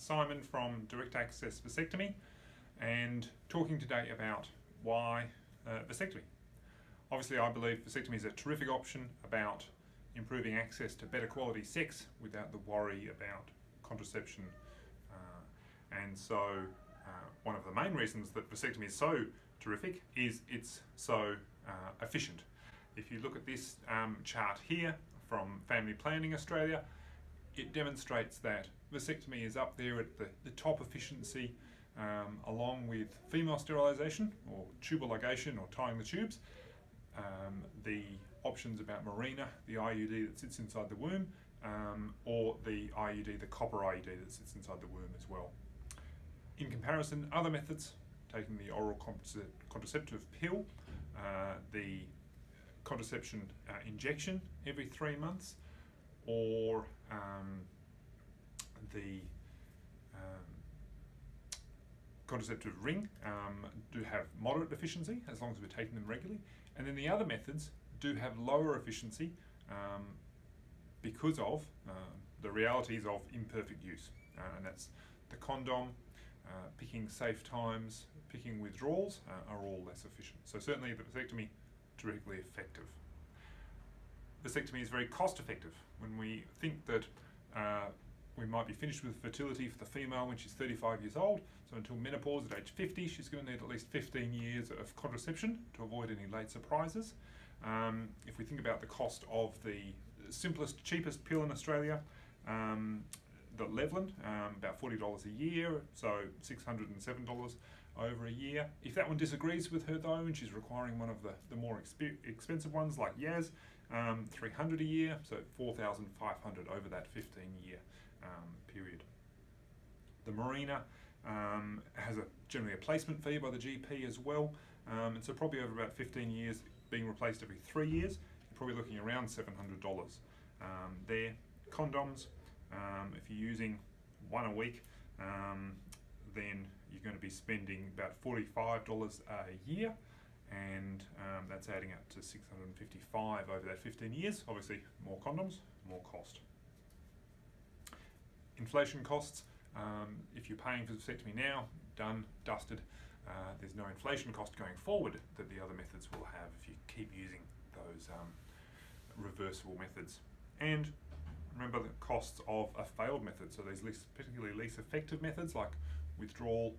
Simon from Direct Access Vasectomy, and talking today about why vasectomy. Obviously, I believe vasectomy is a terrific option about improving access to better quality sex without the worry about contraception. And so one of the main reasons that vasectomy is so terrific is it's so efficient. If you look at this chart here from Family Planning Australia, it demonstrates that vasectomy is up there at the top efficiency, along with female sterilisation or tubal ligation or tying the tubes, the options about Mirena, the IUD that sits inside the womb, or the IUD, the copper IUD that sits inside the womb as well. In comparison, other methods, taking the oral contraceptive pill, the contraception injection every 3 months, or the contraceptive ring do have moderate efficiency as long as we're taking them regularly, and then the other methods do have lower efficiency because of the realities of imperfect use, and that's the condom, picking safe times, picking withdrawals are all less efficient. So certainly the vasectomy, terrifically effective. Vasectomy is very cost effective. When we think that we might be finished with fertility for the female when she's 35 years old, so until menopause at age 50, she's going to need at least 15 years of contraception to avoid any late surprises. If we think about the cost of the simplest, cheapest pill in Australia, the Levlin, about $40 a year, so $607 over a year. If that one disagrees with her though, and she's requiring one of the more expensive ones like Yaz, $300 a year, so $4,500 over that 15-year period. The Mirena has generally a placement fee by the GP as well, and so probably over about 15 years, being replaced every 3 years, you're probably looking around $700 there. Condoms, if you're using one a week, then you're going to be spending about $45 a year, and that's adding up to $655 over that 15 years. Obviously, more condoms, more cost. Inflation costs, if you're paying for vasectomy now, done, dusted, there's no inflation cost going forward that the other methods will have if you keep using those reversible methods. And remember the costs of a failed method, so these particularly least effective methods like withdrawal,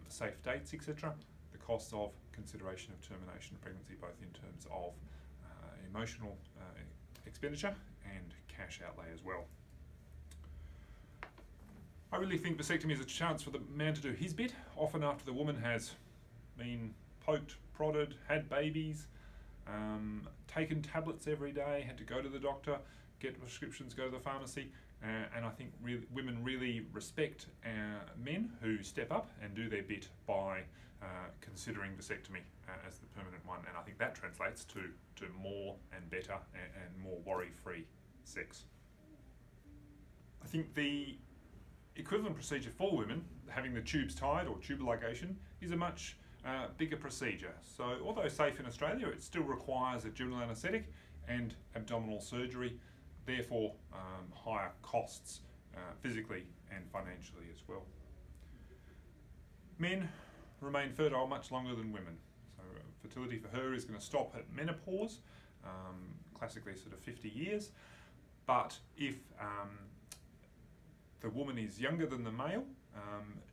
safe dates, etc. The costs of consideration of termination of pregnancy, both in terms of emotional expenditure and cash outlay as well. I really think vasectomy is a chance for the man to do his bit, often after the woman has been poked, prodded, had babies, taken tablets every day, had to go to the doctor, get prescriptions, go to the pharmacy, and I think women really respect men who step up and do their bit by considering vasectomy as the permanent one, and I think that translates to more and better and more worry-free sex. I think the equivalent procedure for women, having the tubes tied or tubal ligation, is a much bigger procedure. So although safe in Australia, it still requires a general anaesthetic and abdominal surgery, therefore higher costs physically and financially as well. Men remain fertile much longer than women. So fertility for her is going to stop at menopause, classically sort of 50 years. But if the woman is younger than the male,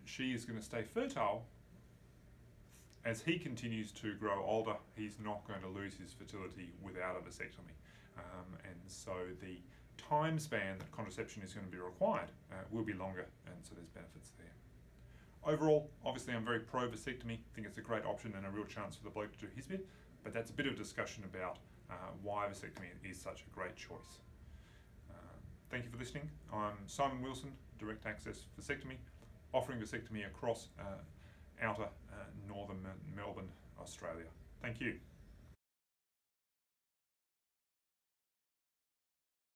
she is going to stay fertile. As he continues to grow older, he's not going to lose his fertility without a vasectomy. And so the time span that contraception is going to be required will be longer, and so there's benefits there. Overall, obviously I'm very pro vasectomy, think it's a great option and a real chance for the bloke to do his bit, but that's a bit of discussion about why vasectomy is such a great choice. Thank you for listening. I'm Simon Wilson, Direct Access Vasectomy, offering vasectomy across outer northern Melbourne, Australia. Thank you.